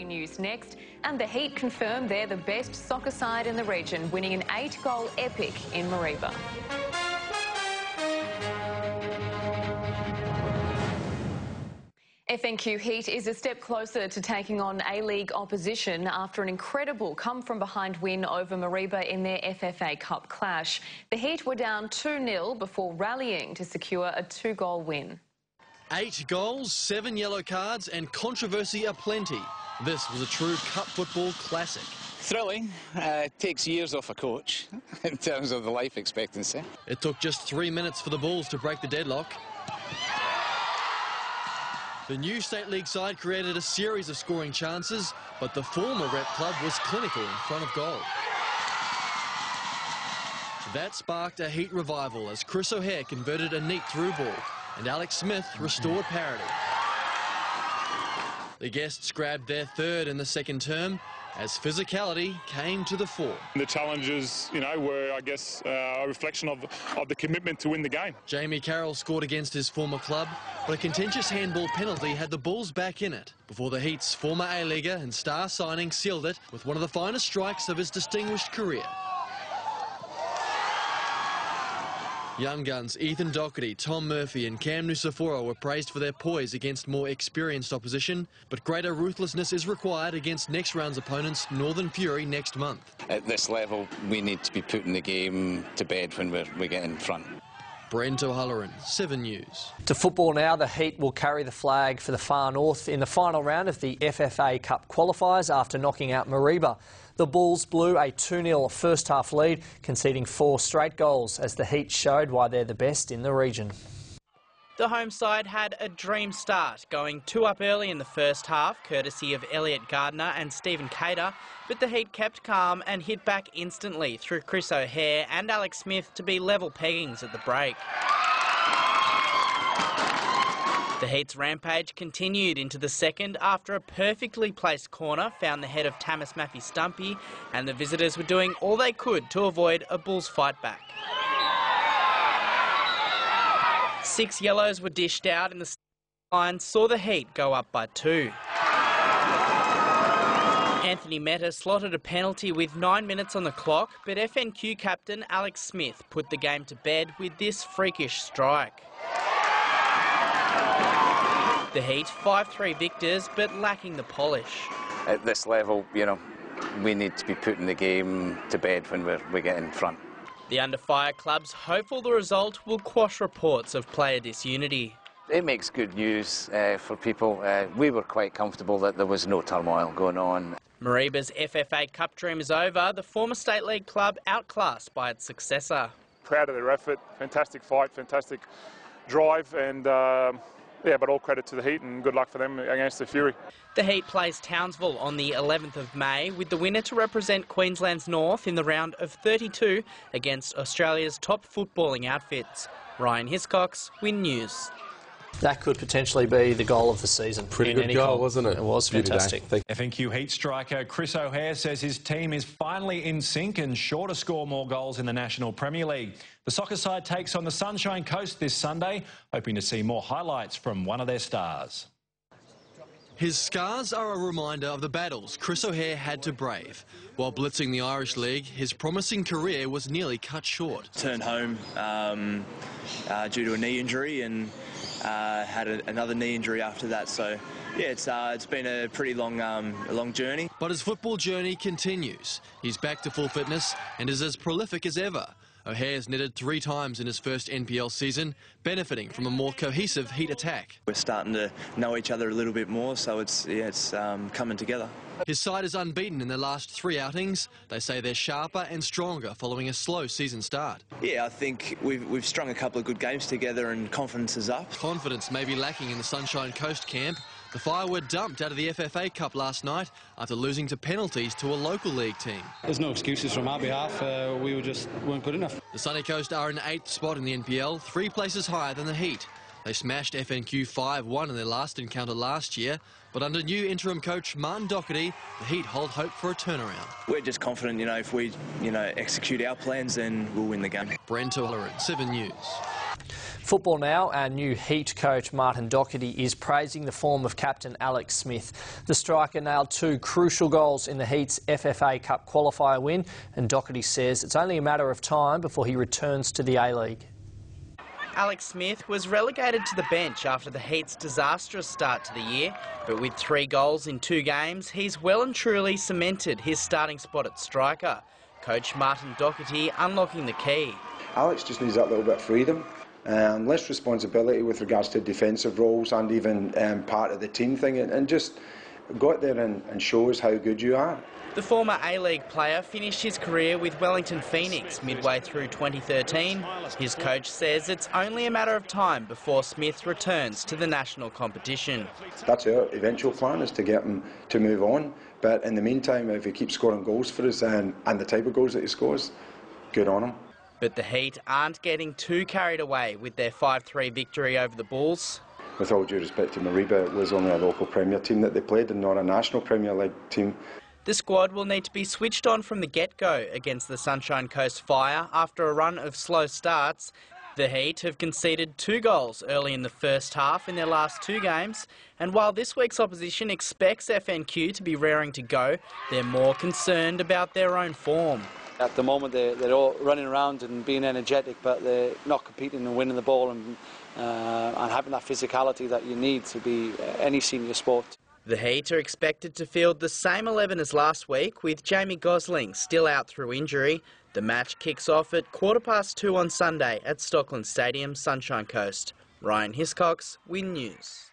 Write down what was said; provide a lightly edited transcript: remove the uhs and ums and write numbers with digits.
news next. And the Heat confirm they're the best soccer side in the region, winning an 8-goal epic in Mareeba. FNQ Heat is a step closer to taking on A-League opposition after an incredible come-from-behind win over Mareeba in their FFA Cup clash. The Heat were down 2-0 before rallying to secure a 2-goal win. 8 goals, 7 yellow cards and controversy aplenty. This was a true cup football classic. Thrilling. Takes years off a coach in terms of the life expectancy. It took just 3 minutes for the Bulls to break the deadlock. The new State League side created a series of scoring chances, but the former rep club was clinical in front of goal. That sparked a Heat revival as Chris O'Hare converted a neat through ball and Alex Smith restored parity. The guests grabbed their third in the second term as physicality came to the fore. The challenges, were, I guess, a reflection of the commitment to win the game. Jamie Carroll scored against his former club, but a contentious handball penalty had the Bulls back in it before the Heat's former A-Leaguer and star signing sealed it with one of the finest strikes of his distinguished career. Young guns Ethan Doherty, Tom Murphy and Cam Nusafora were praised for their poise against more experienced opposition, but greater ruthlessness is required against next round's opponents, Northern Fury, next month. At this level, we need to be putting the game to bed when we get in front. Brent O'Halloran, 7 News. To football now, the Heat will carry the flag for the far north in the final round of the FFA Cup qualifiers after knocking out Mareeba. The Bulls blew a 2-0 first-half lead, conceding 4 straight goals as the Heat showed why they're the best in the region. The home side had a dream start, going 2 up early in the first half, courtesy of Elliot Gardner and Stephen Cater, but the Heat kept calm and hit back instantly through Chris O'Hare and Alex Smith to be level peggings at the break. The Heat's rampage continued into the second after a perfectly placed corner found the head of Tamas Maffey-Stumpy, and the visitors were doing all they could to avoid a Bulls fight back. 6 yellows were dished out in the line, saw the Heat go up by 2. Anthony Meta slotted a penalty with 9 minutes on the clock, but FNQ captain Alex Smith put the game to bed with this freakish strike. The Heat 5-3 victors, but lacking the polish. At this level, we need to be putting the game to bed when we get in front. The under-fire club's hopeful the result will quash reports of player disunity. It makes good news for people. We were quite comfortable that there was no turmoil going on. Mareeba's FFA Cup dream is over, the former State League club outclassed by its successor. Proud of their effort, fantastic fight, fantastic drive, and but all credit to the Heat and good luck for them against the Fury. The Heat plays Townsville on the 11th of May, with the winner to represent Queensland's North in the round of 32 against Australia's top footballing outfits. Ryan Hiscox, Win News. That could potentially be the goal of the season. Pretty good goal, wasn't it? It was fantastic. FNQ Heat striker Chris O'Hare says his team is finally in sync and sure to score more goals in the National Premier League. The soccer side takes on the Sunshine Coast this Sunday, hoping to see more highlights from one of their stars. His scars are a reminder of the battles Chris O'Hare had to brave. While blitzing the Irish League, his promising career was nearly cut short. Turned home due to a knee injury and had another knee injury after that. So, yeah, it's been a pretty long journey. But his football journey continues. He's back to full fitness and is as prolific as ever. O'Hare's netted 3 times in his first NPL season, benefiting from a more cohesive Heat attack. We're starting to know each other a little bit more, so it's coming together. His side is unbeaten in their last 3 outings. They say they're sharper and stronger following a slow season start. Yeah, I think we've strung a couple of good games together and confidence is up. Confidence may be lacking in the Sunshine Coast camp. The Fire were dumped out of the FFA Cup last night after losing to penalties to a local league team. There's no excuses from our behalf. We weren't good enough. The Sunny Coast are in 8th spot in the NPL, 3 places higher than the Heat. They smashed FNQ 5-1 in their last encounter last year, but under new interim coach Martin Doherty, the Heat hold hope for a turnaround. We're just confident, if we, execute our plans, then we'll win the game. Brent O'Halloran, 7 News. Football now, our new Heat coach Martin Docherty is praising the form of captain Alex Smith. The striker nailed 2 crucial goals in the Heat's FFA Cup qualifier win, and Docherty says it's only a matter of time before he returns to the A-League. Alex Smith was relegated to the bench after the Heat's disastrous start to the year, but with 3 goals in 2 games, he's well and truly cemented his starting spot at striker. Coach Martin Docherty unlocking the key. Alex just needs that little bit of freedom, less responsibility with regards to defensive roles and even part of the team thing, and just go out there and show us how good you are. The former A-League player finished his career with Wellington Phoenix midway through 2013. His coach says it's only a matter of time before Smith returns to the national competition. That's our eventual plan, is to get him to move on. But in the meantime, if he keeps scoring goals for us and the type of goals that he scores, good on him. But the Heat aren't getting too carried away with their 5-3 victory over the Bulls. With all due respect to Mariba, it was only a local Premier team that they played and not a National Premier League team. The squad will need to be switched on from the get-go against the Sunshine Coast Fire after a run of slow starts. The Heat have conceded 2 goals early in the first half in their last 2 games, and while this week's opposition expects FNQ to be raring to go, they're more concerned about their own form. At the moment they're all running around and being energetic, but they're not competing and winning the ball and having that physicality that you need to be any senior sport. The Heat are expected to field the same 11 as last week, with Jamie Gosling still out through injury. The match kicks off at 2:15 on Sunday at Stockland Stadium, Sunshine Coast. Ryan Hiscox, Win News.